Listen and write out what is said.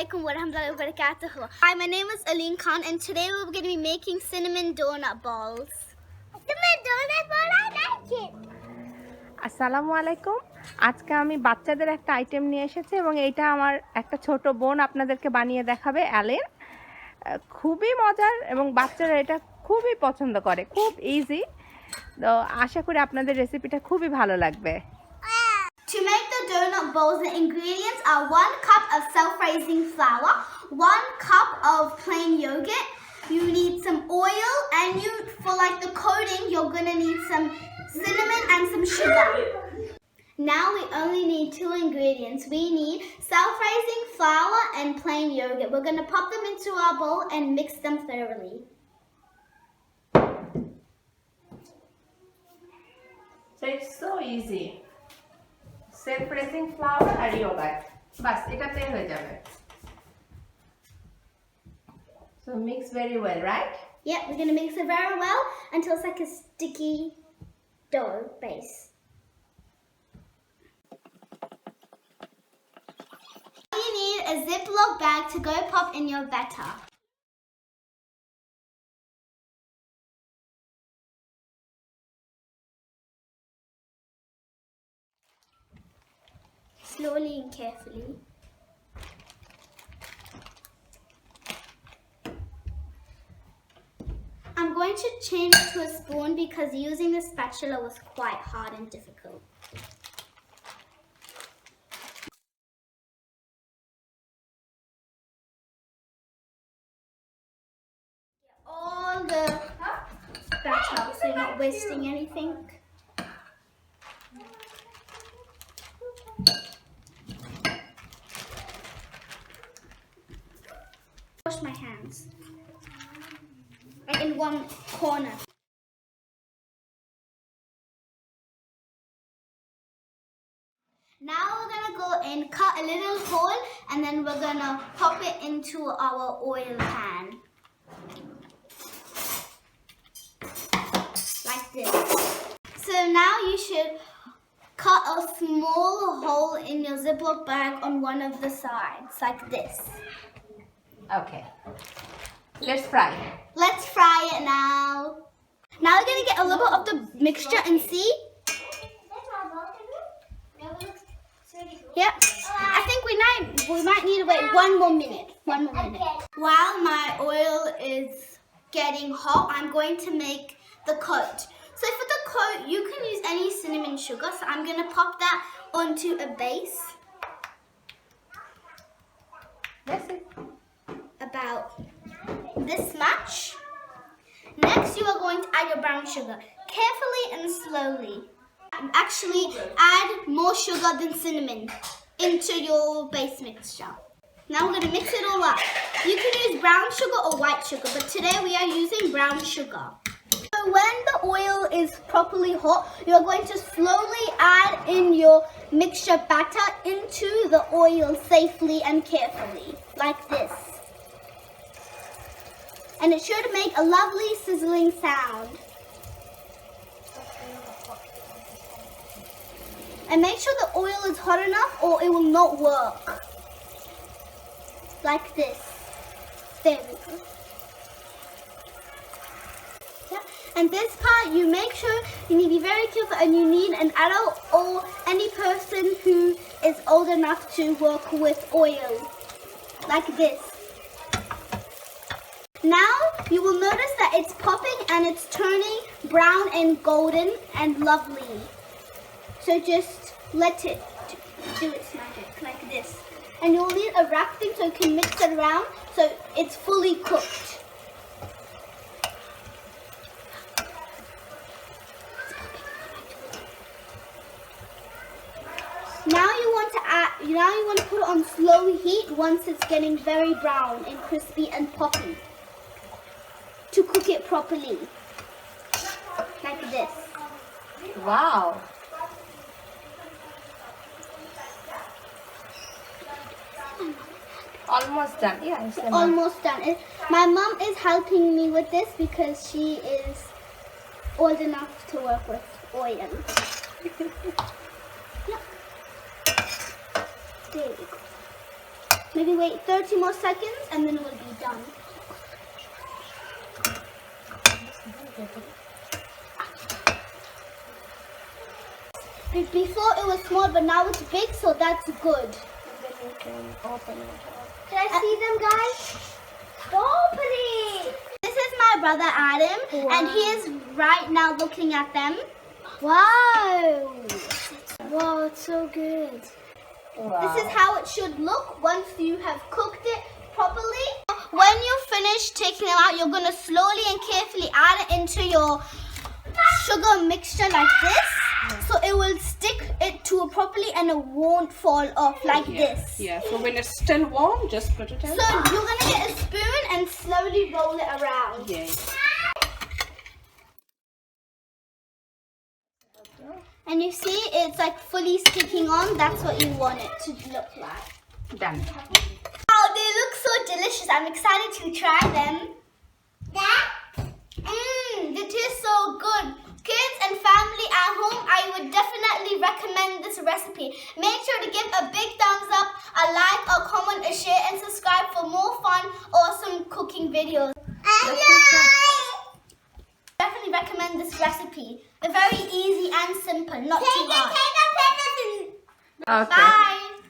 alaikum wa rahmatullahi wa barakatuh. Hi, my name is Aleen Khan and today we're going to be making cinnamon donut balls. Cinnamon donut ball, I like it. আসসালামু আলাইকুম। আজকে আমি বাচ্চাদের একটা item নিয়ে এসেছি এবং এইটা আমার একটা ছোট বোন আপনাদেরকে বানিয়ে দেখাবে, অ্যালেন। খুবই মজার এবং বাচ্চারা এটা খুবই পছন্দ করে, খুব ইজি। তো আশা করি আপনাদের রেসিপিটা খুবই ভালো লাগবে। To make the donut balls, the ingredients are 1 cup of self-raising flour, 1 cup of plain yogurt. You need some oil, and for like the coating, you're gonna need some cinnamon and some sugar. Now we only need 2 ingredients. We need self-raising flour and plain yogurt. We're gonna pop them into our bowl and mix them thoroughly. So it's so easy. Self-raising flour R yogurt, বাস এটাতেই হয়ে যাবে। So mix very well, right? Yep, we're gonna mix it very well until it's like a sticky dough base. You need a Ziploc bag to go pop in your batter. Slowly and carefully. I'm going to change to a spoon because using the spatula was quite hard and difficult. All the batter so you're not wasting anything. Wash my hands. Right in one corner. Now we're gonna go and cut a little hole and then we're gonna pop it into our oil pan. Like this. So now you should cut a small hole in your Ziploc bag on one of the sides, like this. Okay. Let's fry. Let's fry it now. Now we're gonna get a little bit of the mixture and see. Yep. I think we might need to wait one more minute. While my oil is getting hot, I'm going to make the coat. So for the coat, you can use any cinnamon sugar. So I'm gonna pop that onto a base. That's it. About this much. Next, you are going to add your brown sugar carefully and slowly. Actually, add more sugar than cinnamon into your base mixture. Now we're going to mix it all up. You can use brown sugar or white sugar, but today we are using brown sugar. So when the oil is properly hot, you're going to slowly add in your mixture batter into the oil safely and carefully, like this. And it should make a lovely sizzling sound. And make sure the oil is hot enough or it will not work. Like this. There we go. Yeah. And this part, you make sure you need to be very careful and you need an adult or any person who is old enough to work with oil. Like this. Now you will notice that it's popping and it's turning brown and golden and lovely. So just let it do its magic like this. And you'll need a wrap thing so you can mix it around so it's fully cooked. Now you want to put it on slow heat once it's getting very brown and crispy and poppy. To cook it properly. Like this. Wow. Almost done. Yeah, it's almost done. My mom is helping me with this because she is old enough to work with oil. Yeah. There we go. Maybe wait 30 more seconds and then it will be done. Before it was small, but now it's big, so that's good. Then you can open it up. Can I see them, guys? Open it! This is my brother Adam, and he is right now looking at them. Wow! Wow, it's so good. Wow. This is how it should look once you have cooked it properly. When you finish taking them out, you're going to slowly and carefully add it into your sugar mixture like this. So it will stick it to it properly and it won't fall off like this. Yeah, so when it's still warm, just put it in. So you're going to get a spoon and slowly roll it around. Yes. And you see it's like fully sticking on. That's what you want it to look like. Done. Wow, they look so delicious. I'm excited to try them. They taste so good. Kids and family at home, I would definitely recommend this recipe. Make sure to give a big thumbs up, a like, a comment, a share, and subscribe for more fun, awesome cooking videos. Definitely recommend this recipe. They're very easy and simple, not too hard. Okay. Bye.